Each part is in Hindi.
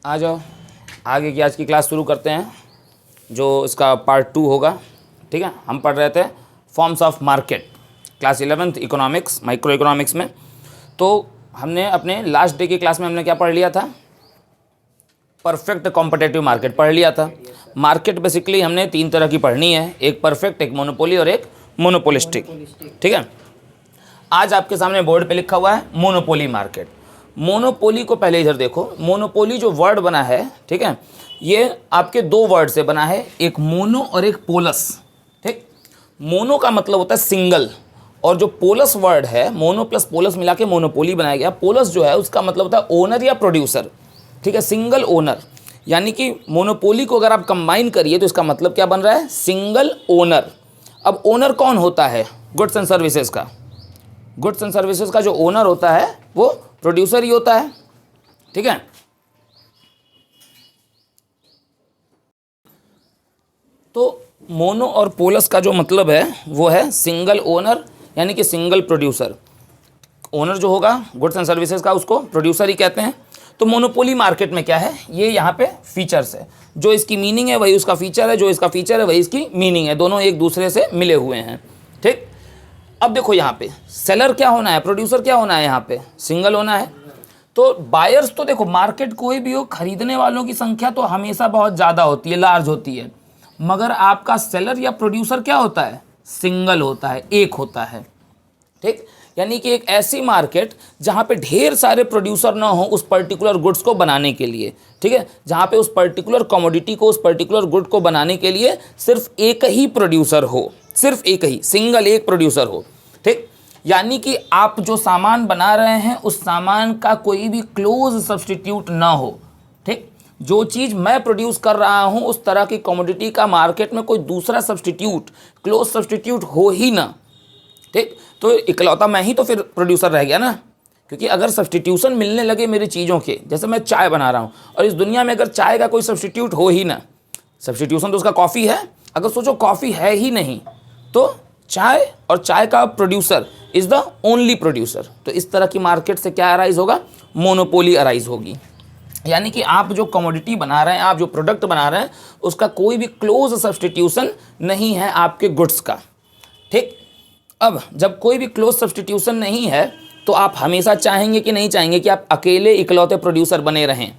आ जाओ, आगे की आज की क्लास शुरू करते हैं, जो इसका पार्ट 2 होगा। ठीक है, हम पढ़ रहे थे forms of market, class 11th economics, micro economics में। तो हमने अपने लास्ट डे की क्लास में हमने क्या पढ़ लिया था? परफेक्ट कॉम्पिटिटिव मार्केट पढ़ लिया था। मार्केट बेसिकली हमने 3 तरह की पढ़नी है, एक परफेक्ट, एक मोनोपोली और एक मोनोपोलिस्टिक। ठीक है, आज आपके सामने बोर्ड पे लिखा हुआ है मोनोपोली मार्केट। मोनोपोली को पहले इधर देखो, मोनोपोली जो वर्ड बना है, ठीक है, ये आपके 2 वर्ड से बना है, एक मोनो और एक पोलस। ठीक, मोनो का मतलब होता है सिंगल, और जो पोलस वर्ड है, मोनो प्लस पोलस मिला के मोनोपोली बनाया गया। पोलस जो है उसका मतलब होता है ओनर या प्रोड्यूसर। ठीक है, सिंगल ओनर, यानी कि मोनोपोली को अगर आप कंबाइन करिए तो इसका मतलब क्या बन रहा है? Single owner. अब ओनर कौन होता है? गुड्स एंड सर्विसेज का। गुड्स एंड सर्विसेज का जो ओनर होता है वो प्रोड्यूसर ही होता है। ठीक है, तो मोनो और पोलस का जो मतलब है वो है सिंगल ओनर, यानी कि सिंगल प्रोड्यूसर। ओनर जो होगा गुड्स एंड सर्विसेज का, उसको प्रोड्यूसर ही कहते हैं। तो मोनोपोली मार्केट में क्या है? ये यहाँ पे फीचर्स है, जो इसकी मीनिंग है वही उसका फीचर है, जो इसका फीचर है वही इसकी मीनिंग है, दोनों एक दूसरे से मिले हुए हैं। ठीक, अब देखो यहाँ पे सेलर क्या होना है, प्रोड्यूसर क्या होना है? यहाँ पे सिंगल होना है। तो बायर्स तो देखो, मार्केट कोई भी हो, खरीदने वालों की संख्या तो हमेशा बहुत ज़्यादा होती है, लार्ज होती है, मगर आपका सेलर या प्रोड्यूसर क्या होता है? सिंगल होता है, एक होता है। ठीक, यानी कि एक ऐसी मार्केट जहाँ पे ढेर सारे प्रोड्यूसर ना हो उस पर्टिकुलर गुड्स को बनाने के लिए। ठीक है, जहाँ पे उस पर्टिकुलर कमोडिटी को, उस पर्टिकुलर गुड को बनाने के लिए सिर्फ एक ही प्रोड्यूसर हो, सिर्फ एक ही, सिंगल एक प्रोड्यूसर हो। ठीक, यानी कि आप जो सामान बना रहे हैं उस सामान का कोई भी क्लोज सब्सटीट्यूट ना हो। ठीक, जो चीज़ मैं प्रोड्यूस कर रहा हूँ उस तरह की कमोडिटी का मार्केट में कोई दूसरा सब्सटीट्यूट, क्लोज सब्सटीट्यूट हो ही ना। ठीक, तो इकलौता मैं ही तो फिर प्रोड्यूसर रह गया ना, क्योंकि अगर सब्सटीट्यूशन मिलने लगे मेरी चीज़ों के, जैसे मैं चाय बना रहा हूँ और इस दुनिया में अगर चाय का कोई सब्सटीट्यूट हो ही ना, सब्सटीट्यूशन तो उसका कॉफ़ी है, अगर सोचो कॉफ़ी है ही नहीं तो चाय और चाय का producer is the only producer. तो इस तरह की मार्केट से क्या अराइज होगा? मोनोपोली अराइज होगी। यानी कि आप जो कमोडिटी बना रहे हैं, आप जो प्रोडक्ट बना रहे हैं, उसका कोई भी क्लोज सब्सटीट्यूशन नहीं है आपके गुड्स का। ठीक, अब जब कोई भी क्लोज सब्सटीट्यूशन नहीं है तो आप हमेशा चाहेंगे कि नहीं चाहेंगे कि आप अकेले इकलौते प्रोड्यूसर बने रहें,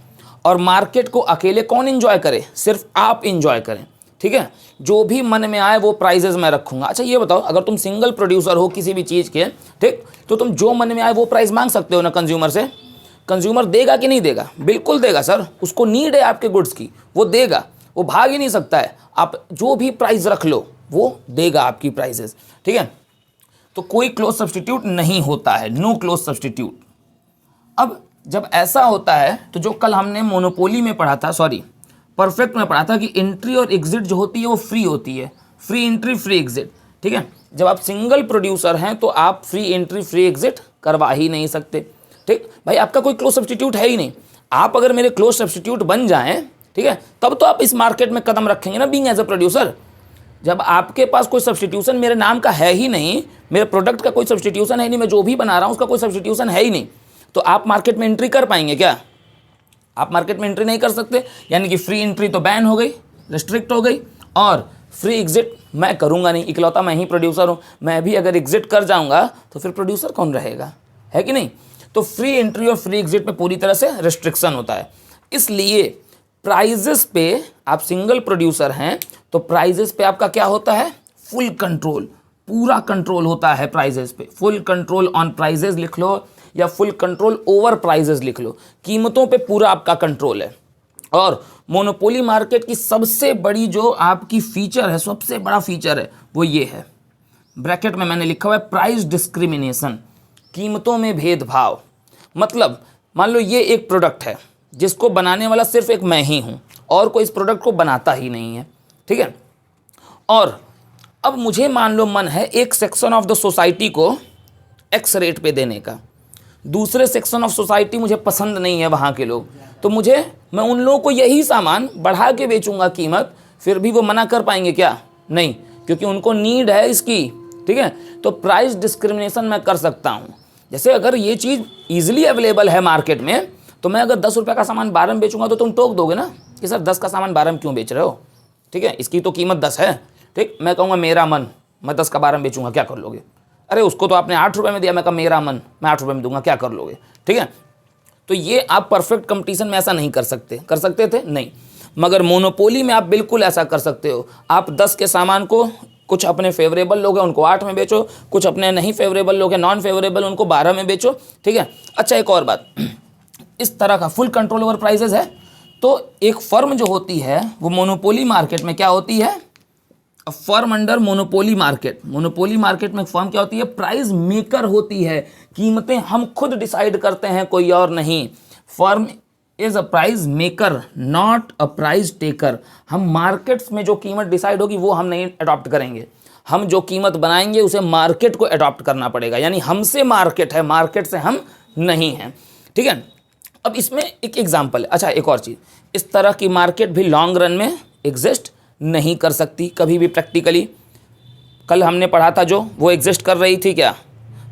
और मार्केट को अकेले कौन एंजॉय करे? सिर्फ आप एंजॉय करें। ठीक है, जो भी मन में आए वो प्राइजेस मैं रखूंगा। अच्छा ये बताओ, अगर तुम सिंगल प्रोड्यूसर हो किसी भी चीज़ के, ठीक, तो तुम जो मन में आए वो प्राइस मांग सकते हो ना कंज्यूमर से। कंज्यूमर देगा कि नहीं देगा? बिल्कुल देगा सर, उसको नीड है आपके गुड्स की, वो देगा, वो भाग ही नहीं सकता है। आप जो भी प्राइस रख लो वो देगा आपकी प्राइजेस। ठीक है, तो कोई क्लोज सब्सटीट्यूट नहीं होता है, नो क्लोज सब्सटीट्यूट। अब जब ऐसा होता है तो जो कल हमने मोनोपोली में पढ़ा था, सॉरी परफेक्ट में पढ़ा था, कि एंट्री और एग्जिट जो होती है वो फ्री होती है, फ्री एंट्री फ्री एग्जिट। ठीक है, जब आप सिंगल प्रोड्यूसर हैं तो आप फ्री एंट्री फ्री एग्जिट करवा ही नहीं सकते। ठीक भाई, आपका कोई क्लोज सब्सटीट्यूट है ही नहीं। आप अगर मेरे क्लोज सब्सटीट्यूट बन जाएं, ठीक है, तब तो आप इस मार्केट में कदम रखेंगे ना, बीइंग एज अ प्रोड्यूसर। जब आपके पास कोई सब्सटीट्यूशन मेरे नाम का है ही नहीं, मेरे प्रोडक्ट का कोई सब्सटीट्यूशन है नहीं, मैं जो भी बना रहा हूँ उसका कोई सब्सटीट्यूशन है ही नहीं, तो आप मार्केट में एंट्री कर पाएंगे क्या? आप मार्केट में एंट्री नहीं कर सकते। यानी कि फ्री एंट्री तो बैन हो गई, रिस्ट्रिक्ट हो गई, और फ्री एग्जिट मैं करूँगा नहीं, इकलौता मैं ही प्रोड्यूसर हूँ। मैं भी अगर एग्जिट कर जाऊँगा तो फिर प्रोड्यूसर कौन रहेगा? है कि नहीं? तो फ्री एंट्री और फ्री एग्जिट पे पूरी तरह से रिस्ट्रिक्शन होता है। इसलिए प्राइजेस पे, आप सिंगल प्रोड्यूसर हैं तो प्राइजेस पे आपका क्या होता है? फुल कंट्रोल, पूरा कंट्रोल होता है प्राइजेस पे। फुल कंट्रोल ऑन प्राइजेस लिख लो, या फुल कंट्रोल ओवर प्राइजेस लिख लो, कीमतों पे पूरा आपका कंट्रोल है। और मोनोपोली मार्केट की सबसे बड़ी जो आपकी फीचर है, सबसे बड़ा फीचर है, वो ये है, ब्रैकेट में मैंने लिखा हुआ है प्राइस डिस्क्रिमिनेशन, कीमतों में भेदभाव। मतलब मान लो ये एक प्रोडक्ट है जिसको बनाने वाला सिर्फ एक मैं ही हूँ, और कोई इस प्रोडक्ट को बनाता ही नहीं है। ठीक है, और अब मुझे मान लो मन है एक सेक्शन ऑफ द सोसाइटी को एक्स रेट पे देने का, दूसरे सेक्शन ऑफ सोसाइटी मुझे पसंद नहीं है वहाँ के लोग, तो मैं उन लोगों को यही सामान बढ़ा के बेचूंगा कीमत, फिर भी वो मना कर पाएंगे क्या? नहीं, क्योंकि उनको नीड है इसकी। ठीक है, तो प्राइस डिस्क्रिमिनेशन मैं कर सकता हूँ। जैसे अगर ये चीज़ ईजिली अवेलेबल है मार्केट में तो मैं अगर 10 रुपये का सामान 12 में बेचूंगा तो तुम टोक दोगे ना कि सर 10 का सामान 12 में क्यों बेच रहे हो, ठीक है, इसकी तो कीमत 10 है, ठीक। मैं कहूँगा मेरा मन, मैं 10 का 12 में बेचूंगा, क्या कर लोगे? अरे उसको तो आपने 8 रुपये में दिया, मैं कहा मेरा मन, मैं 8 रुपये में दूंगा, क्या कर लोगे, ठीक है। तो ये आप परफेक्ट कंपटीशन में ऐसा नहीं कर सकते, कर सकते थे नहीं, मगर मोनोपोली में आप बिल्कुल ऐसा कर सकते हो। आप 10 के सामान को कुछ अपने फेवरेबल लोग हैं उनको 8 में बेचो, कुछ अपने नहीं फेवरेबल लोग हैं नॉन फेवरेबल उनको 12 में बेचो, ठीक है। अच्छा एक और बात, इस तरह का फुल कंट्रोल ओवर प्राइसेस है। तो एक फर्म जो होती है वो मोनोपोली मार्केट में क्या होती है, firm under monopoly market, monopoly market में एक फर्म क्या होती है, प्राइस मेकर होती है। कीमतें हम खुद डिसाइड करते हैं, कोई और नहीं। Firm is a price maker not a price taker. हम मार्केट्स में जो कीमत डिसाइड होगी वो हम नहीं अडॉप्ट करेंगे, हम जो कीमत बनाएंगे उसे मार्केट को अडॉप्ट करना पड़ेगा, यानी हमसे मार्केट है, मार्केट से हम नहीं हैं, ठीक है। अब इसमें एक एग्जांपल है। अच्छा एक और चीज़, इस तरह की मार्केट भी लॉन्ग रन में एग्जिस्ट नहीं कर सकती कभी भी प्रैक्टिकली। कल हमने पढ़ा था जो वो एग्जिस्ट कर रही थी क्या,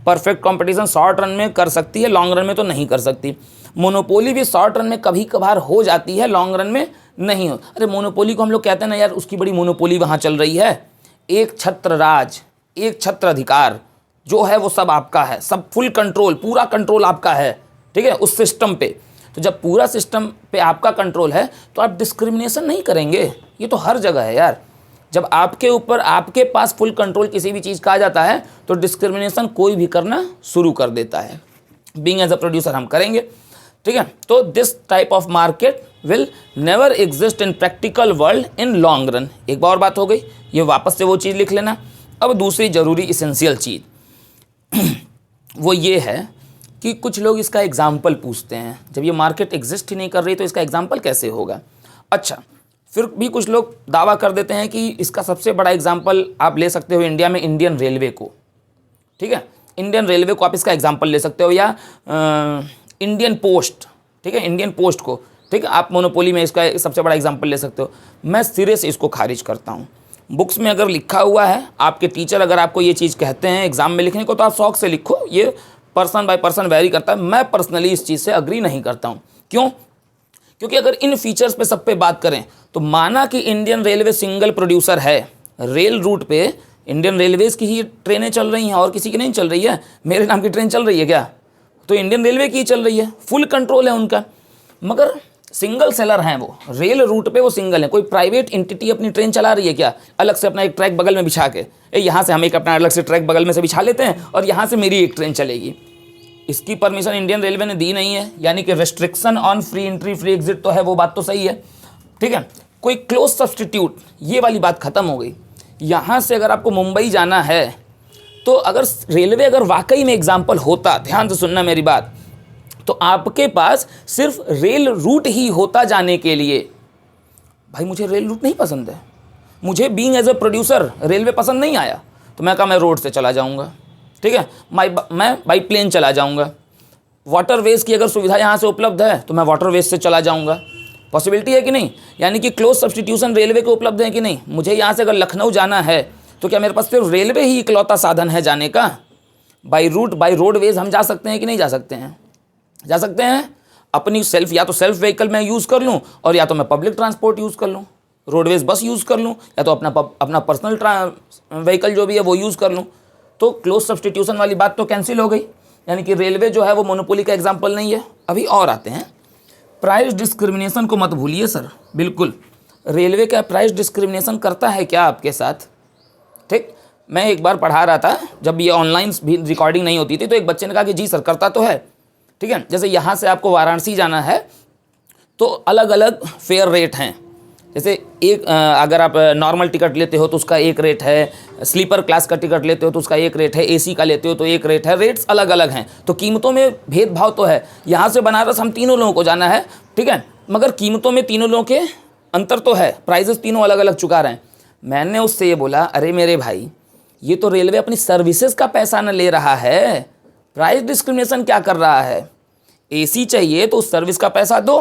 परफेक्ट कंपटीशन शॉर्ट रन में कर सकती है, लॉन्ग रन में तो नहीं कर सकती। मोनोपोली भी शॉर्ट रन में कभी कभार हो जाती है, लॉन्ग रन में नहीं हो। अरे मोनोपोली को हम लोग कहते हैं ना यार, उसकी बड़ी मोनोपोली वहाँ चल रही है, एक छत्र राज, एक छत्र अधिकार जो है वो सब आपका है, सब फुल कंट्रोल, पूरा कंट्रोल आपका है, ठीक है, उस सिस्टम पे। तो जब पूरा सिस्टम पे आपका कंट्रोल है तो आप डिस्क्रिमिनेशन नहीं करेंगे, ये तो हर जगह है यार। जब आपके ऊपर, आपके पास फुल कंट्रोल किसी भी चीज़ का आ जाता है तो डिस्क्रिमिनेशन कोई भी करना शुरू कर देता है। बीइंग एज अ प्रोड्यूसर हम करेंगे, ठीक है। तो this type of market will never exist in practical world in long run. एक बार और बात हो गई, ये वापस से वो चीज़ लिख लेना। अब दूसरी ज़रूरी इसेंशियल चीज़ वो ये है कि कुछ लोग इसका एग्जाम्पल पूछते हैं, जब ये मार्केट एग्जिस्ट ही नहीं कर रही तो इसका एग्जाम्पल कैसे होगा। अच्छा, फिर भी कुछ लोग दावा कर देते हैं कि इसका सबसे बड़ा एग्जाम्पल आप ले सकते हो इंडिया में इंडियन रेलवे को, ठीक है, इंडियन रेलवे को आप इसका एग्जाम्पल ले सकते हो, या इंडियन पोस्ट, ठीक है, इंडियन पोस्ट को, ठीक है, आप मोनोपोली में इसका सबसे बड़ा एग्जाम्पल ले सकते हो। मैं सिरे से इसको खारिज करता हूँ। बुक्स में अगर लिखा हुआ है, आपके टीचर अगर आपको ये चीज़ कहते हैं एग्जाम में लिखने को, तो आप शौक से लिखो, ये पर्सन बाय पर्सन वेरी करता है। मैं पर्सनली इस चीज़ से अग्री नहीं करता हूँ। क्यों? क्योंकि अगर इन फीचर्स पे सब पे बात करें तो माना कि इंडियन रेलवे सिंगल प्रोड्यूसर है, रेल रूट पे इंडियन रेलवेज़ की ही ट्रेनें चल रही हैं और किसी की नहीं चल रही है। मेरे नाम की ट्रेन चल रही है क्या? तो इंडियन रेलवे की ही चल रही है, फुल कंट्रोल है उनका। मगर सिंगल सेलर हैं वो, रेल रूट पे वो सिंगल है। कोई प्राइवेट एंटिटी अपनी ट्रेन चला रही है क्या, अलग से अपना एक ट्रैक बगल में बिछा के, यहाँ से हम एक अपना अलग से ट्रैक बगल में से बिछा लेते हैं और यहाँ से मेरी एक ट्रेन चलेगी। इसकी परमिशन इंडियन रेलवे ने दी नहीं है, यानी कि restriction on free entry free exit तो है, वो बात तो सही है, ठीक है। कोई क्लोज सब्सटीट्यूट, ये वाली बात खत्म हो गई। यहाँ से अगर आपको मुंबई जाना है तो अगर रेलवे अगर वाकई में एग्जाम्पल होता, ध्यान से सुनना मेरी बात, तो आपके पास सिर्फ रेल रूट ही होता जाने के लिए। भाई मुझे रेल रूट नहीं पसंद है, मुझे being as a producer railway पसंद नहीं आया, तो मैं कहा मैं रोड से चला जाऊंगा, ठीक है, मैं बाई प्लेन चला जाऊंगा। वाटरवेज की अगर सुविधा यहाँ से उपलब्ध है तो मैं वाटरवेज से चला जाऊंगा। पॉसिबिलिटी है कि नहीं? यानी कि क्लोज सब्सटीट्यूशन रेलवे को उपलब्ध है कि नहीं? मुझे यहाँ से अगर लखनऊ जाना है तो क्या मेरे पास सिर्फ रेलवे ही इकलौता साधन है जाने का? बाई रूट, बाई रोडवेज हम जा सकते हैं कि नहीं जा सकते हैं? जा सकते हैं। अपनी सेल्फ, या तो सेल्फ व्हीकल मैं यूज़ कर लूँ और या तो मैं पब्लिक ट्रांसपोर्ट यूज़ कर लूँ, रोडवेज बस यूज़ कर लूँ, या तो अपना पर्सनल व्हीकल जो भी है वो यूज़ कर लूँ। तो क्लोज सब्सटीट्यूशन वाली बात तो कैंसिल हो गई, यानी कि रेलवे जो है वो मोनोपोली का एग्जाम्पल नहीं है। अभी और आते हैं, प्राइस डिस्क्रिमिनेशन को मत भूलिए सर, बिल्कुल। रेलवे का प्राइस डिस्क्रिमिनेशन करता है क्या आपके साथ? ठीक, मैं एक बार पढ़ा रहा था, जब ये ऑनलाइन भी रिकॉर्डिंग नहीं होती थी, तो एक बच्चे ने कहा कि जी सर करता तो है, ठीक है। जैसे यहाँ से आपको वाराणसी जाना है तो अलग अलग फेयर रेट हैं। जैसे एक अगर आप नॉर्मल टिकट लेते हो तो उसका एक रेट है, स्लीपर क्लास का टिकट लेते हो तो उसका एक रेट है, एसी का लेते हो तो एक रेट है, रेट्स अलग अलग हैं। तो कीमतों में भेदभाव तो है। यहाँ से बनारस हम तीनों लोगों को जाना है, ठीक है, मगर कीमतों में तीनों लोगों के अंतर तो है, प्राइजेस तीनों अलग अलग चुका रहे हैं। मैंने उससे ये बोला, अरे मेरे भाई, ये तो रेलवे अपनी सर्विसेज का पैसा न ले रहा है, प्राइस डिस्क्रिमिनेशन क्या कर रहा है? एसी चाहिए तो उस सर्विस का पैसा दो।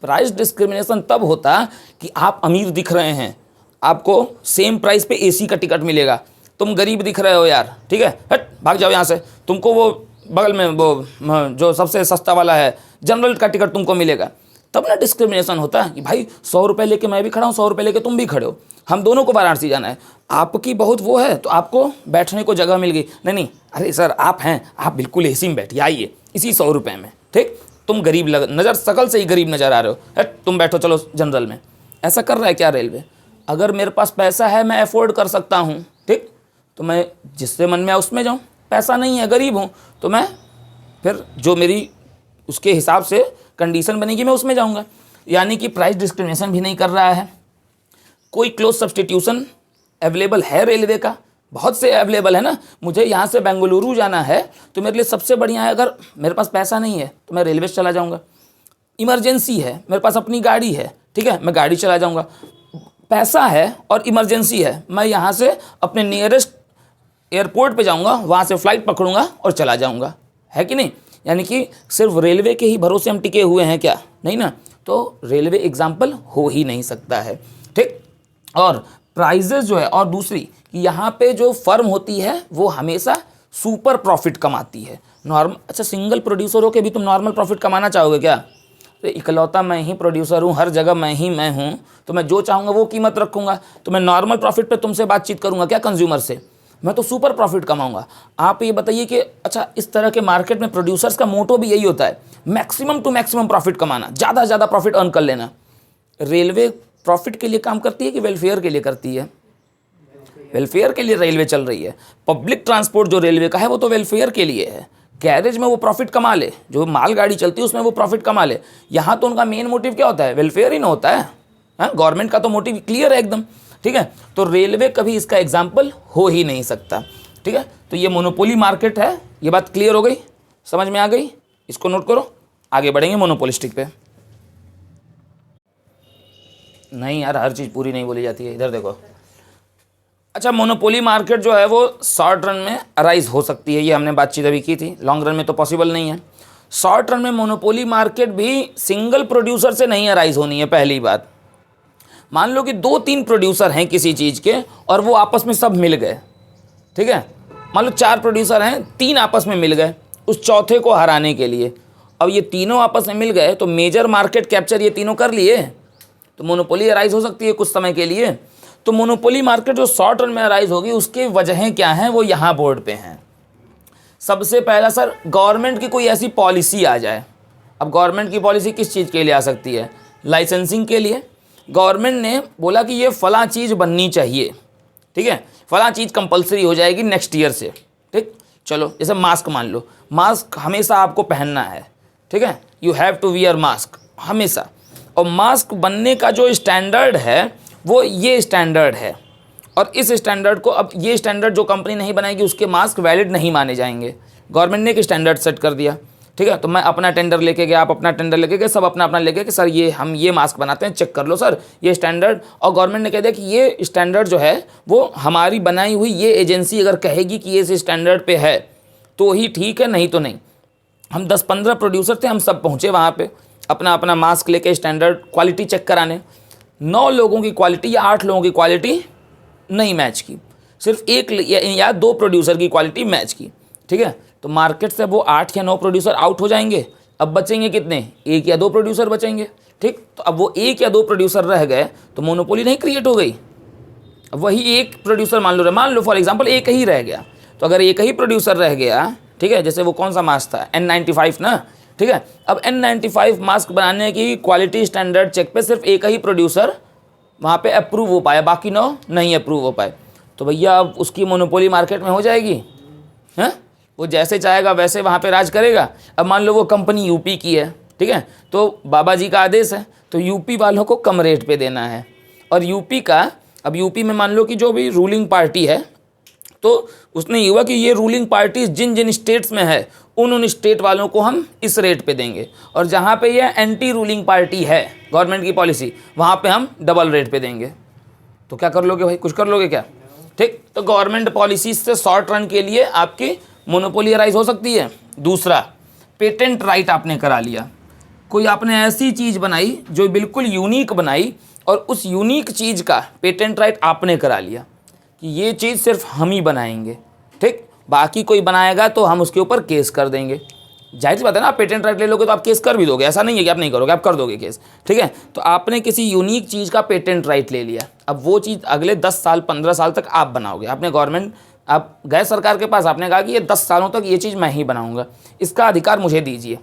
प्राइस डिस्क्रिमिनेशन तब होता कि आप अमीर दिख रहे हैं, आपको सेम प्राइस पे एसी का टिकट मिलेगा, तुम गरीब दिख रहे हो यार, ठीक है, हट भाग जाओ यहाँ से, तुमको वो बगल में वो जो सबसे सस्ता वाला है जनरल का टिकट तुमको मिलेगा, तब ना डिस्क्रिमिनेशन होता है कि भाई 100 रुपये लेके मैं भी खड़ा हूँ, 100 रुपये लेके तुम भी खड़े हो, हम दोनों को वाराणसी जाना है, आपकी बहुत वो है तो आपको बैठने को जगह मिल गई, नहीं अरे सर आप हैं, आप बिल्कुल एसी में बैठिए, आइए इसी 100 रुपये में, ठीक, तुम गरीब नज़र शकल से ही गरीब नज़र आ रहे हो, तुम बैठो चलो जनरल में। ऐसा कर रहा है क्या रेलवे? अगर मेरे पास पैसा है, मैं अफोर्ड कर सकता हूँ, ठीक, तो मैं जिससे मन में आए उसमें जाऊँ, पैसा नहीं है, गरीब हूँ, तो मैं फिर जो मेरी उसके हिसाब से कंडीशन बनेगी मैं उसमें जाऊँगा। यानी कि प्राइस डिस्क्रिमिनेशन भी नहीं कर रहा है। कोई क्लोज सब्सटीट्यूशन अवेलेबल है रेलवे का? बहुत से अवेलेबल है ना। मुझे यहाँ से बेंगलुरु जाना है तो मेरे लिए सबसे बढ़िया है, अगर मेरे पास पैसा नहीं है तो मैं रेलवे से चला जाऊँगा। इमरजेंसी है, मेरे पास अपनी गाड़ी है, ठीक है, मैं गाड़ी चला जाऊँगा। पैसा है और इमरजेंसी है, मैं यहाँ से अपने नियरेस्ट एयरपोर्ट पे जाऊँगा, वहाँ से फ़्लाइट पकड़ूँगा और चला जाऊँगा, है कि नहीं। यानी कि सिर्फ रेलवे के ही भरोसे हम टिके हुए हैं क्या? नहीं ना। तो रेलवे एग्जाम्पल हो ही नहीं सकता है, ठीक। और प्राइजेस जो है, और दूसरी कि यहाँ पे जो फर्म होती है वो हमेशा सुपर प्रॉफिट कमाती है। नॉर्मल, अच्छा सिंगल प्रोड्यूसर हो के भी तुम नॉर्मल प्रॉफिट कमाना चाहोगे क्या? तो इकलौता मैं ही प्रोड्यूसर हूँ, हर जगह मैं हूँ, तो मैं जो चाहूँगा वो कीमत रखूँगा, तो मैं नॉर्मल प्रॉफिट पे तुमसे बातचीत करूँगा क्या कंज्यूमर से? मैं तो सुपर प्रॉफिट कमाऊँगा। आप ये बताइए कि अच्छा इस तरह के मार्केट में प्रोड्यूसर्स का मोटो भी यही होता है, मैक्सिमम टू मैक्सिमम प्रॉफिट कमाना, ज़्यादा से ज़्यादा प्रॉफिट अर्न कर लेना। रेलवे प्रॉफिट के लिए काम करती है कि वेलफेयर के लिए करती है? वेलफेयर के लिए रेलवे चल रही है। पब्लिक ट्रांसपोर्ट जो रेलवे का है वो तो वेलफेयर के लिए है। गैरेज में वो प्रॉफिट कमा ले, जो मालगाड़ी चलती है उसमें वो प्रॉफिट कमा ले। यहाँ तो उनका मेन मोटिव क्या होता है? वेलफेयर ही ना होता है। हाँ, गवर्नमेंट का तो मोटिव क्लियर है एकदम, ठीक है। तो रेलवे कभी इसका एग्जाम्पल हो ही नहीं सकता, ठीक है। तो ये मोनोपोली मार्केट है, ये बात क्लियर हो गई, समझ में आ गई? इसको नोट करो, आगे बढ़ेंगे मोनोपोलिस्टिक पे। नहीं यार, हर चीज़ पूरी नहीं बोली जाती है, इधर देखो। अच्छा, मोनोपोली मार्केट जो है वो शॉर्ट रन में अराइज हो सकती है, ये हमने बातचीत अभी की थी। लॉन्ग रन में तो पॉसिबल नहीं है। शॉर्ट रन में मोनोपोली मार्केट भी सिंगल प्रोड्यूसर से नहीं अराइज होनी है। पहली बात, मान लो कि 2-3 प्रोड्यूसर हैं किसी चीज़ के और वो आपस में सब मिल गए, ठीक है। मान लो 4 प्रोड्यूसर हैं, 3 आपस में मिल गए उस चौथे को हराने के लिए। अब ये तीनों आपस में मिल गए तो मेजर मार्केट कैप्चर ये तीनों कर लिए, तो मोनोपोली अराइज हो सकती है कुछ समय के लिए। तो मोनोपोली मार्केट जो शॉर्ट रन में अराइज होगी उसकी वजहें क्या हैं, वो यहाँ बोर्ड पे हैं। सबसे पहला सर, गवर्नमेंट की कोई ऐसी पॉलिसी आ जाए। अब गवर्नमेंट की पॉलिसी किस चीज़ के लिए आ सकती है? लाइसेंसिंग के लिए। गवर्नमेंट ने बोला कि ये फलां चीज़ बननी चाहिए, ठीक है, फलां चीज़ कंपलसरी हो जाएगी नेक्स्ट ईयर से, ठीक। चलो जैसे मास्क मान लो, मास्क हमेशा आपको पहनना है, ठीक है, you have to wear mask हमेशा। और मास्क बनने का जो स्टैंडर्ड है वो ये स्टैंडर्ड है, और इस स्टैंडर्ड को, अब ये स्टैंडर्ड जो कंपनी नहीं बनाएगी उसके मास्क वैलिड नहीं माने जाएंगे। गवर्नमेंट ने एक स्टैंडर्ड सेट कर दिया, ठीक है। तो मैं अपना टेंडर लेके गया, आप अपना टेंडर लेके गए, सब अपना अपना लेके कि सर ये हम ये मास्क बनाते हैं, चेक कर लो सर ये स्टैंडर्ड। और गवर्नमेंट ने कह दिया कि ये स्टैंडर्ड जो है वो हमारी बनाई हुई ये एजेंसी अगर कहेगी कि ये इस स्टैंडर्ड पे है तो ही ठीक है, नहीं तो नहीं। हम 10-15 प्रोड्यूसर थे, हम सब पहुँचे वहाँ पर अपना अपना मास्क लेके स्टैंडर्ड क्वालिटी चेक कराने। 9 लोगों की क्वालिटी या 8 लोगों की क्वालिटी नहीं मैच की, सिर्फ 1 या 2 प्रोड्यूसर की क्वालिटी मैच की, ठीक है। तो मार्केट से वो 8 या 9 प्रोड्यूसर आउट हो जाएंगे। अब बचेंगे कितने? 1 या 2 प्रोड्यूसर बचेंगे, ठीक। तो अब वो 1 या 2 प्रोड्यूसर रह गए तो मोनोपोली नहीं क्रिएट हो गई। अब वही एक प्रोड्यूसर मान लो फॉर एग्जांपल एक ही रह गया, तो अगर एक ही प्रोड्यूसर रह गया, ठीक है, जैसे वो कौन सा मास्क था, N95 ना, ठीक है। अब N95 मास्क बनाने की क्वालिटी स्टैंडर्ड चेक पे सिर्फ एक ही प्रोड्यूसर वहाँ पे अप्रूव हो पाया, बाकी 9 नहीं अप्रूव हो पाए, तो भैया अब उसकी मोनोपोली मार्केट में हो जाएगी, हैं? वो जैसे चाहेगा वैसे वहाँ पे राज करेगा। अब मान लो वो कंपनी यूपी की है, ठीक है, तो बाबा जी का आदेश है तो यूपी वालों को कम रेट पे देना है। और यूपी का, अब यूपी में मान लो कि जो भी रूलिंग पार्टी है तो उसने ये हुआ कि ये रूलिंग पार्टी जिन जिन स्टेट्स में है उन स्टेट वालों को हम इस रेट पे देंगे, और जहाँ पे ये एंटी रूलिंग पार्टी है गवर्नमेंट की पॉलिसी वहाँ पे हम डबल रेट पे देंगे। तो क्या कर लोगे भाई, कुछ कर लोगे क्या? ठीक, तो गवर्नमेंट पॉलिसी से शॉर्ट रन के लिए आपकी मोनोपोली राइज हो सकती है। दूसरा, पेटेंट राइट आपने करा लिया, कोई आपने ऐसी चीज़ बनाई जो बिल्कुल यूनिक बनाई और उस यूनिक चीज़ का पेटेंट राइट आपने करा लिया कि ये चीज़ सिर्फ हम ही बनाएंगे, ठीक, बाकी कोई बनाएगा तो हम उसके ऊपर केस कर देंगे। जाहिर सी बात है ना, आप पेटेंट राइट ले लोगे तो आप केस कर भी दोगे, ऐसा नहीं है कि आप नहीं करोगे, आप कर दोगे केस, ठीक है। तो आपने किसी यूनिक चीज़ का पेटेंट राइट ले लिया, अब वो चीज़ अगले 10 साल 15 साल तक आप बनाओगे। आपने गवर्नमेंट, आप गए सरकार के पास, आपने कहा कि ये 10 सालों तक ये चीज़ मैं ही बनाऊँगा, इसका अधिकार मुझे दीजिए,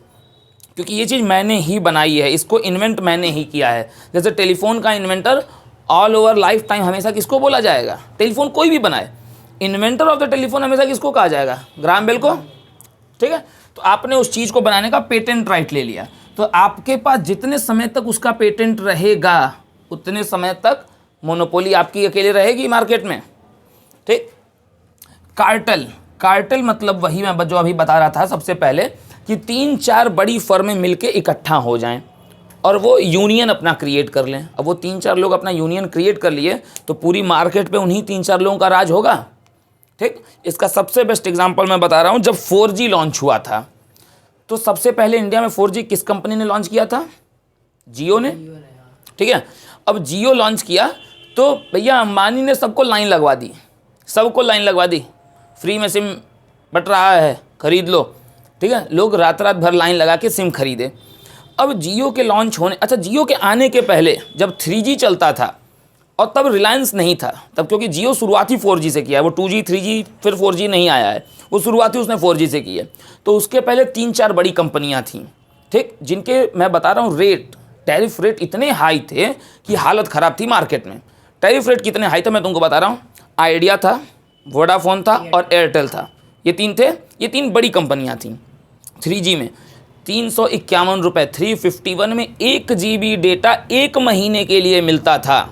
क्योंकि ये चीज़ मैंने ही बनाई है, इसको इन्वेंट मैंने ही किया है। जैसे टेलीफोन का inventor all over life time हमेशा किसको बोला जाएगा? टेलीफोन कोई भी बनाए, इन्वेंटर ऑफ द टेलीफोन हमेशा किसको कहा जाएगा? ग्राहम बेल को, ठीक है। तो आपने उस चीज़ को बनाने का पेटेंट राइट ले लिया, तो आपके पास जितने समय तक उसका पेटेंट रहेगा उतने समय तक मोनोपोली आपकी अकेले रहेगी मार्केट में, ठीक। कार्टेल, कार्टेल मतलब वही मैं जो अभी बता रहा था सबसे पहले, कि 3-4 बड़ी फर्में मिलके इकट्ठा हो जाएं और वो यूनियन अपना क्रिएट कर लें। अब वो 3-4 लोग अपना यूनियन क्रिएट कर लिए तो पूरी मार्केट पे उन्हीं 3-4 लोगों का राज होगा, ठीक। इसका सबसे बेस्ट एग्जांपल मैं बता रहा हूँ, जब 4G लॉन्च हुआ था तो सबसे पहले इंडिया में 4G किस कंपनी ने लॉन्च किया था? जियो ने, ठीक है। अब जियो लॉन्च किया तो भैया अंबानी ने सबको लाइन लगवा दी, सबको लाइन लगवा दी, फ्री में सिम बट रहा है, खरीद लो, ठीक है। लोग रात रात भर लाइन लगा के सिम खरीदे। अब जियो के लॉन्च होने, अच्छा जियो के आने के पहले जब 3G चलता था और तब रिलायंस नहीं था, तब क्योंकि जियो शुरुआती 4G से किया है, वो 2G 3G फिर 4G नहीं आया है, वो शुरुआती उसने 4G से की है। तो उसके पहले 3-4 बड़ी कंपनियां थीं, ठीक, जिनके मैं बता रहा हूँ रेट, टैरिफ रेट इतने हाई थे कि हालत ख़राब थी मार्केट में। टैरिफ रेट कितने हाई थे मैं तुमको बता रहा हूँ, आइडिया था, वोडाफोन था और एयरटेल था, ये 3 थे, ये 3 बड़ी कंपनियाँ थीं। 3G में 351 रुपये, 351 में 1 GB डेटा 1 महीने के लिए मिलता था,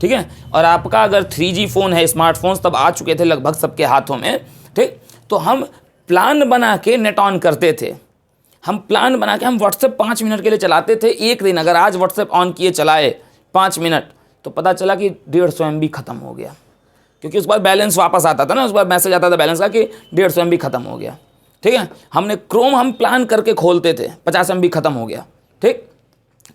ठीक है। और आपका अगर 3G फ़ोन है, स्मार्टफोन्स तब आ चुके थे लगभग सबके हाथों में, ठीक। तो हम प्लान बना के नेट ऑन करते थे, हम प्लान बना के हम व्हाट्सएप 5 मिनट के लिए चलाते थे। एक दिन अगर आज व्हाट्सएप ऑन किए चलाए 5 मिनट तो पता चला कि 150 MB ख़त्म हो गया, क्योंकि उस बार बैलेंस वापस आता था ना, उस बार मैसेज आता था बैलेंस का कि 150 MB ख़त्म हो गया, ठीक है। हमने क्रोम हम प्लान करके खोलते थे, 50 MB ख़त्म हो गया, ठीक।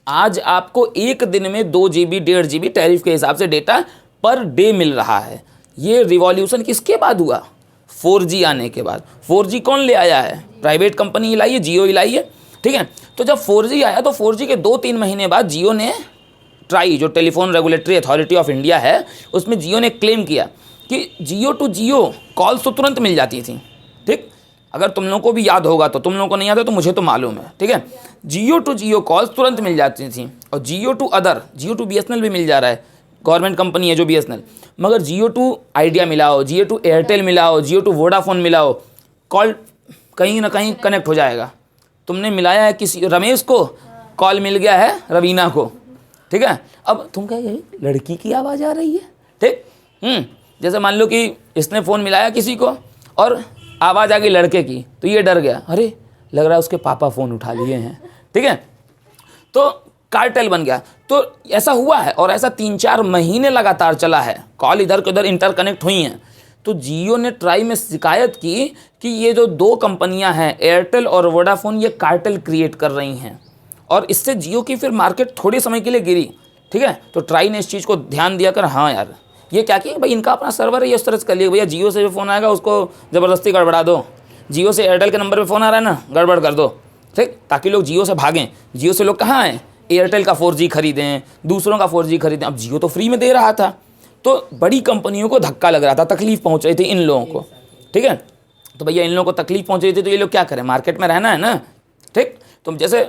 आज आपको एक दिन में 2 GB 1.5 GB टैरिफ के हिसाब से डेटा पर डे मिल रहा है। ये रिवॉल्यूशन किसके बाद हुआ? 4G आने के बाद। 4G कौन ले आया है? प्राइवेट कंपनी ही लाई है, जियो ही लाई है, ठीक है। तो जब 4G आया तो 4G के 2-3 महीने बाद जियो ने ट्राई, जो telephone regulatory authority of India है, उसमें जियो ने क्लेम किया कि जियो टू जियो कॉल्स तो तुरंत मिल जाती थी, ठीक। अगर तुम लोगों को भी याद होगा तो, तुम लोगों को नहीं याद है तो मुझे तो मालूम है, ठीक है। जियो टू जियो कॉल्स तुरंत मिल जाती थी और Jio to other, Jio to BSNL भी मिल जा रहा है, गवर्नमेंट कंपनी है जो BSNL, मगर जियो टू आइडिया मिलाओ, जियो टू एयरटेल मिलाओ, जियो टू वोडाफोन मिलाओ, कॉल कहीं ना कहीं कनेक्ट हो जाएगा। तुमने मिलाया है किसी रमेश को, कॉल मिल गया है रवीना को, ठीक है। अब तुम कह लड़की की आवाज़ आ रही है, ठीक। जैसे मान लो कि इसने फ़ोन मिलाया किसी को और आवाज़ आ गई लड़के की, तो ये डर गया, अरे लग रहा है उसके पापा फ़ोन उठा लिए हैं, ठीक है। तो कार्टेल बन गया। तो ऐसा हुआ है और ऐसा 3-4 महीने लगातार चला है, कॉल इधर के उधर इंटरकनेक्ट हुई हैं। तो जियो ने ट्राई में शिकायत की कि ये जो 2 कंपनियां हैं एयरटेल और वोडाफोन, ये कार्टेल क्रिएट कर रही हैं, और इससे जियो की फिर मार्केट थोड़े समय के लिए गिरी, ठीक है। तो ट्राई ने इस चीज़ को ध्यान दिया कर, हाँ यार ये क्या किया भाई, इनका अपना सर्वर है, ये उस तरह से कर लिया, भैया जियो से भी फ़ोन आएगा उसको ज़बरदस्ती गड़बड़ा दो, जियो से एयरटेल के नंबर पे फ़ोन आ रहा है ना, गड़बड़ कर दो, ठीक, ताकि लोग जियो से भागें। जियो से लोग कहाँ आए? एयरटेल का 4G खरीदें, दूसरों का 4G खरीदें। अब जियो तो फ्री में दे रहा था, तो बड़ी कंपनियों को धक्का लग रहा था, तकलीफ पहुँच रही थी इन लोगों को, ठीक है। तो भैया इन लोगों को तकलीफ पहुँच रही थी तो ये लोग क्या करें, मार्केट में रहना है ना, ठीक। तो जैसे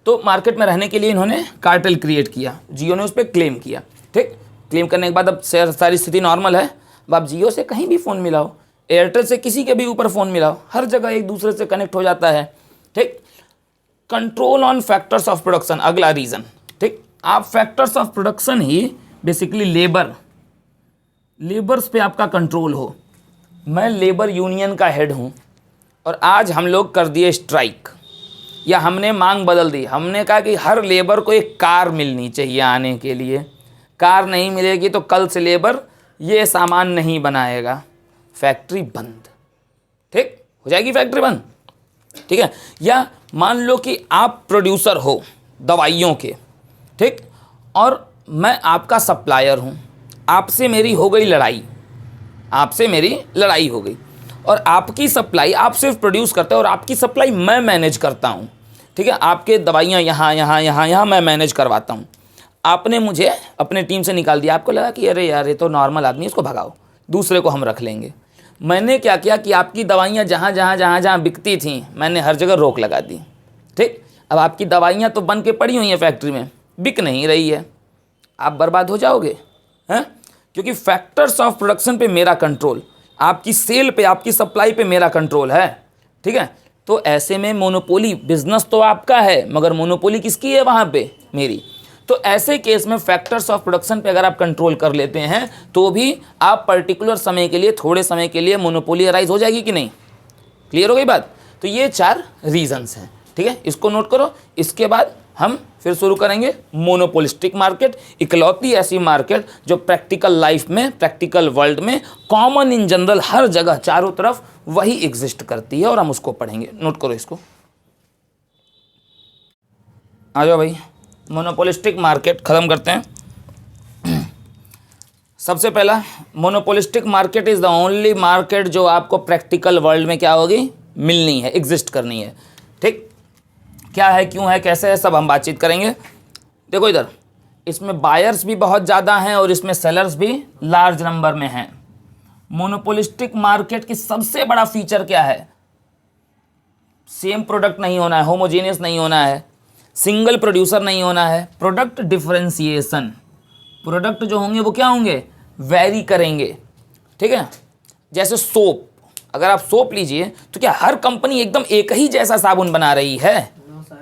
तो मार्केट में रहने के लिए इन्होंने कार्टेल क्रिएट किया, जियो ने उस पर क्लेम किया, ठीक। क्लेम करने के बाद अब सारी स्थिति नॉर्मल है। अब आप जियो से कहीं भी फ़ोन मिलाओ, एयरटेल से किसी के भी ऊपर फ़ोन मिलाओ, हर जगह एक दूसरे से कनेक्ट हो जाता है, ठीक। Control on factors of production, अगला रीज़न, ठीक। आप factors of production he basically labours पे आपका कंट्रोल हो। मैं लेबर यूनियन का हेड हूँ और आज हम लोग कर दिए स्ट्राइक, या हमने मांग बदल दी, हमने कहा कि हर लेबर को एक कार मिलनी चाहिए आने के लिए, कार नहीं मिलेगी तो कल से लेबर ये सामान नहीं बनाएगा, फैक्ट्री बंद, ठीक, हो जाएगी फैक्ट्री बंद, ठीक है। या मान लो कि आप प्रोड्यूसर हो दवाइयों के, ठीक, और मैं आपका सप्लायर हूँ, आपसे मेरी हो गई लड़ाई, आपसे मेरी लड़ाई हो गई, और आपकी सप्लाई आप सिर्फ प्रोड्यूस करते हो और आपकी सप्लाई मैं मैनेज करता हूँ, ठीक है। आपके दवाइयाँ यहाँ यहाँ यहाँ यहाँ मैं मैनेज करवाता हूँ। आपने मुझे अपने टीम से निकाल दिया, आपको लगा कि अरे यार ये तो नॉर्मल आदमी है, इसको भगाओ, दूसरे को हम रख लेंगे। मैंने क्या किया कि आपकी दवाइयाँ जहाँ जहाँ जहाँ जहाँ बिकती थी मैंने हर जगह रोक लगा दी, ठीक। अब आपकी दवाइयाँ तो बन के पड़ी हुई हैं फैक्ट्री में, बिक नहीं रही है, आप बर्बाद हो जाओगे, हैं। क्योंकि फैक्टर्स ऑफ प्रोडक्शन पे मेरा कंट्रोल, आपकी सेल पे, आपकी सप्लाई पे मेरा कंट्रोल है, ठीक है। तो ऐसे में मोनोपोली, बिजनेस तो आपका है मगर मोनोपोली किसकी है वहाँ पे, मेरी। तो ऐसे केस में फैक्टर्स ऑफ प्रोडक्शन पे अगर आप कंट्रोल कर लेते हैं तो भी आप पर्टिकुलर समय के लिए, थोड़े समय के लिए मोनोपोली अराइज हो जाएगी कि नहीं। क्लियर हो गई बात। तो ये 4 रीजंस हैं, ठीक है, इसको नोट करो। इसके बाद हम फिर शुरू करेंगे मोनोपोलिस्टिक मार्केट, इकलौती ऐसी मार्केट जो प्रैक्टिकल लाइफ में, प्रैक्टिकल वर्ल्ड में, कॉमन इन जनरल हर जगह चारों तरफ वही एग्जिस्ट करती है, और हम उसको पढ़ेंगे। नोट करो इसको, आ जाओ भाई। मोनोपोलिस्टिक मार्केट ख़त्म करते हैं। सबसे पहला, monopolistic market is the only market जो आपको प्रैक्टिकल वर्ल्ड में क्या होगी, मिलनी है, एग्जिस्ट करनी है, ठीक। क्या है, क्यों है, कैसे है, सब हम बातचीत करेंगे। देखो इधर, इसमें बायर्स भी बहुत ज़्यादा हैं और इसमें सेलर्स भी लार्ज नंबर में हैं। मोनोपोलिस्टिक मार्केट की सबसे बड़ा फीचर क्या है, सेम प्रोडक्ट नहीं होना है, होमोजेनियस नहीं होना है, सिंगल प्रोड्यूसर नहीं होना है, प्रोडक्ट डिफरेंशिएशन, प्रोडक्ट जो होंगे वो क्या होंगे, वैरी करेंगे, ठीक है। जैसे सोप, अगर आप सोप लीजिए तो क्या हर कंपनी एकदम एक ही जैसा साबुन बना रही है,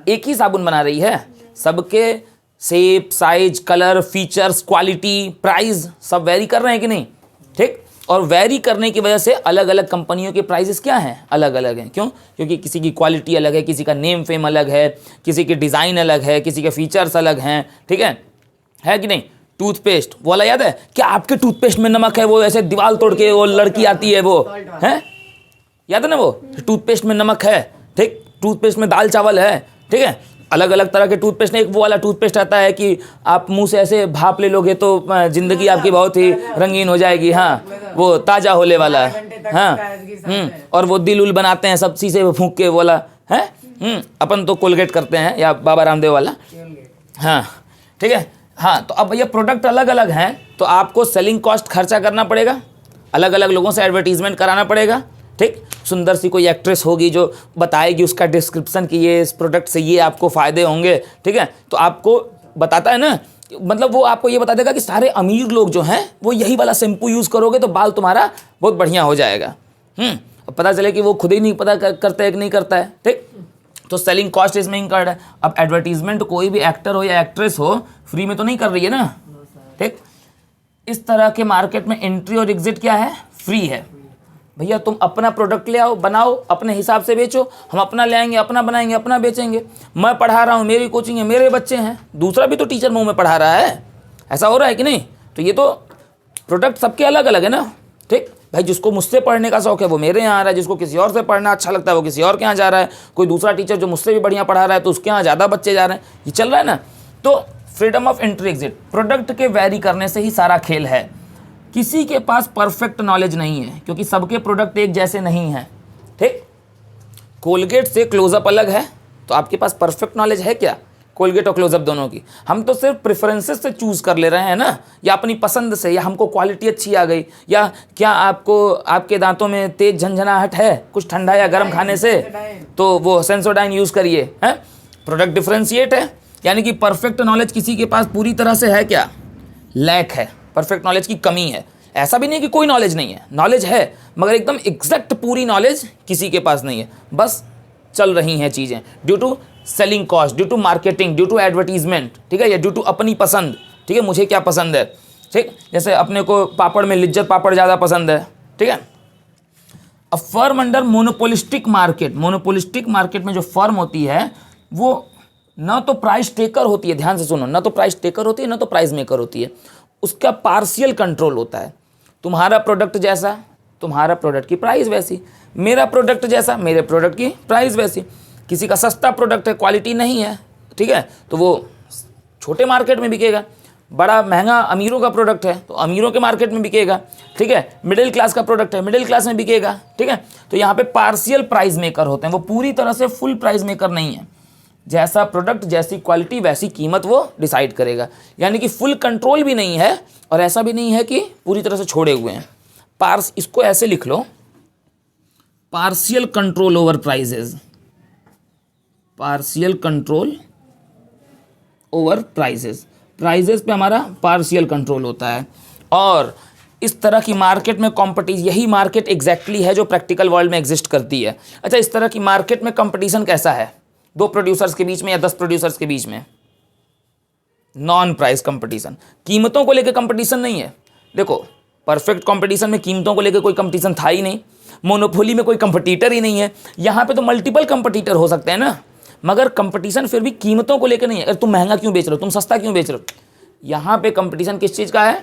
एक ही साबुन बना रही है, सबके shape, size, colour, features, quality, price सब वैरी कर रहे हैं कि नहीं, ठीक। और वैरी करने की वजह से अलग अलग कंपनियों के प्राइसेस क्या हैं, अलग अलग हैं। क्यों, क्योंकि किसी की क्वालिटी अलग है, किसी का नेम फेम अलग है, किसी की डिज़ाइन अलग है, किसी के फीचर्स अलग हैं, ठीक है कि नहीं। टूथपेस्ट वो वाला याद है क्या, आपके टूथपेस्ट में नमक है, वो ऐसे दीवार तोड़ के वो लड़की आती है, वो है, याद है ना, वो टूथपेस्ट में नमक है, ठीक, टूथपेस्ट में दाल चावल है, ठीक है। अलग अलग तरह के टूथपेस्ट ने, एक वो वाला टूथपेस्ट आता है कि आप मुंह से ऐसे भाप ले लोगे तो ज़िंदगी आपकी बहुत ही रंगीन हो जाएगी, हाँ, वो ताज़ा होले वाला, हाँ। और वो दिल उल बनाते हैं सब शीशे में फूंक के वाला है। अपन तो कोलगेट करते हैं, या बाबा रामदेव वाला, हाँ, ठीक है। हाँ, तो अब ये प्रोडक्ट अलग अलग हैं तो आपको सेलिंग कॉस्ट खर्चा करना पड़ेगा, अलग अलग लोगों से एडवर्टीजमेंट कराना पड़ेगा, ठीक। सुंदर सी कोई एक्ट्रेस होगी जो बताएगी उसका डिस्क्रिप्शन कि ये इस प्रोडक्ट से ये आपको फ़ायदे होंगे, ठीक है। तो आपको बताता है ना, मतलब वो आपको ये बता देगा कि सारे अमीर लोग जो हैं वो यही वाला शैम्पू यूज़ करोगे तो बाल तुम्हारा बहुत बढ़िया हो जाएगा। अब पता चले कि वो खुद ही नहीं पता करता है कि नहीं करता है, ठीक। तो सेलिंग कॉस्ट इसमें इंकर्ड है। अब एडवर्टीजमेंट कोई भी एक्टर हो या एक्ट्रेस हो फ्री में तो नहीं कर रही है ना, ठीक। इस तरह के मार्केट में एंट्री और एग्जिट क्या है, फ्री है। भैया तुम अपना प्रोडक्ट ले आओ, बनाओ, अपने हिसाब से बेचो, हम अपना ले आएंगे, अपना बनाएंगे, अपना बेचेंगे। मैं पढ़ा रहा हूँ, मेरी कोचिंग है, मेरे बच्चे हैं, दूसरा भी तो टीचर मुँह में पढ़ा रहा है, ऐसा हो रहा है कि नहीं। तो ये तो प्रोडक्ट सबके अलग अलग है ना, ठीक। भाई जिसको मुझसे पढ़ने का शौक है वो मेरे यहाँ आ रहा है, जिसको किसी और से पढ़ना अच्छा लगता है वो किसी और के यहाँ जा रहा है, कोई दूसरा टीचर जो मुझसे भी बढ़िया पढ़ा रहा है तो उसके यहाँ ज़्यादा बच्चे जा रहे हैं, ये चल रहा है ना। तो freedom of entry exit, product के वैरी करने से ही सारा खेल है। किसी के पास परफेक्ट नॉलेज नहीं है क्योंकि सबके प्रोडक्ट एक जैसे नहीं हैं, ठीक। कोलगेट से क्लोजअप अलग है, तो आपके पास परफेक्ट नॉलेज है क्या कोलगेट और क्लोजअप दोनों की। हम तो सिर्फ प्रेफरेंसेस से चूज़ कर ले रहे हैं ना, या अपनी पसंद से, या हमको क्वालिटी अच्छी आ गई, या क्या आपको आपके दांतों में तेज झंझनाहट है कुछ ठंडा या गर्म खाने से, तो वो सेंसोडाइन यूज़ करिए, हैं। प्रोडक्ट डिफरेंशिएट है, यानी कि परफेक्ट नॉलेज किसी के पास पूरी तरह से है क्या, लैक है, परफेक्ट नॉलेज की कमी है। ऐसा भी नहीं कि कोई नॉलेज नहीं है, नॉलेज है मगर एकदम एग्जैक्ट पूरी नॉलेज किसी के पास नहीं है, बस चल रही हैं चीज़ें due to selling cost, due to marketing, due to advertisement, ठीक है, या ड्यू टू अपनी पसंद, ठीक है, मुझे क्या पसंद है, ठीक। जैसे अपने को पापड़ में लिज्जत पापड़ ज़्यादा पसंद है, ठीक है। A firm under monopolistic market, monopolistic market में जो फर्म होती है वो ना तो प्राइस टेकर होती है, ध्यान से सुनो, ना तो प्राइस टेकर होती है ना तो प्राइस मेकर होती है, उसका पार्शियल कंट्रोल होता है। तुम्हारा प्रोडक्ट जैसा तुम्हारा प्रोडक्ट की प्राइस वैसी, मेरा प्रोडक्ट जैसा मेरे प्रोडक्ट की प्राइस वैसी। किसी का सस्ता प्रोडक्ट है, क्वालिटी नहीं है, ठीक है, तो वो छोटे मार्केट में बिकेगा, बड़ा महंगा अमीरों का प्रोडक्ट है तो अमीरों के मार्केट में बिकेगा, ठीक है। मिडिल क्लास का प्रोडक्ट है, मिडिल क्लास में बिकेगा, ठीक है। तो यहाँ पे पार्शियल प्राइस मेकर होते हैं, वो पूरी तरह से फुल प्राइस मेकर नहीं है। जैसा प्रोडक्ट, जैसी क्वालिटी, वैसी कीमत वो डिसाइड करेगा। यानी कि फुल कंट्रोल भी नहीं है और ऐसा भी नहीं है कि पूरी तरह से छोड़े हुए हैं। इसको ऐसे लिख लो, partial control over prices, partial control over prices, prices पे हमारा पार्शियल कंट्रोल होता है। और इस तरह की मार्केट में कॉम्पिटिशन, यही मार्केट एग्जैक्टली है जो प्रैक्टिकल वर्ल्ड में एग्जिस्ट करती है। अच्छा, इस तरह की मार्केट में कंपटीशन कैसा है? 2 प्रोड्यूसर्स के बीच में या 10 प्रोड्यूसर्स के बीच में? नॉन प्राइस कंपटीशन, कीमतों को लेकर कंपटीशन नहीं है। देखो, परफेक्ट कंपटीशन में कीमतों को लेकर कोई कंपटीशन था ही नहीं, मोनोपोली में कोई कंपटीटर ही नहीं है। यहाँ पे तो मल्टीपल कंपटीटर हो सकते हैं ना, मगर कंपटीशन फिर भी कीमतों को लेकर नहीं है। अरे तुम महंगा क्यों बेच रहे हो, तुम सस्ता क्यों बेच रहे हो? यहाँ पे कंपटीशन किस चीज़ का है?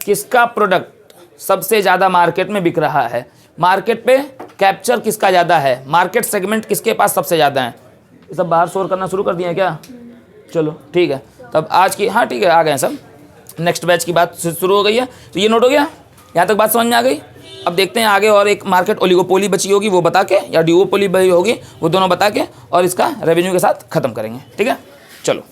किसका प्रोडक्ट सबसे ज़्यादा मार्केट में बिक रहा है, मार्केट पे कैप्चर किसका ज़्यादा है, मार्केट सेगमेंट किसके पास सबसे ज़्यादा है। ये सब बाहर शोर करना शुरू कर दिए हैं क्या? चलो ठीक है, तब आज की, हाँ ठीक है, आ गए सब, नेक्स्ट बैच की बात शुरू हो गई है। तो ये नोट हो गया, यहाँ तक बात समझ में आ गई। अब देखते हैं आगे, और एक मार्केट ओलिगोपोली बची होगी वो बता के, या ड्यूओपोली बची होगी वो दोनों बता के, और इसका रेवेन्यू के साथ ख़त्म करेंगे, ठीक है। चलो।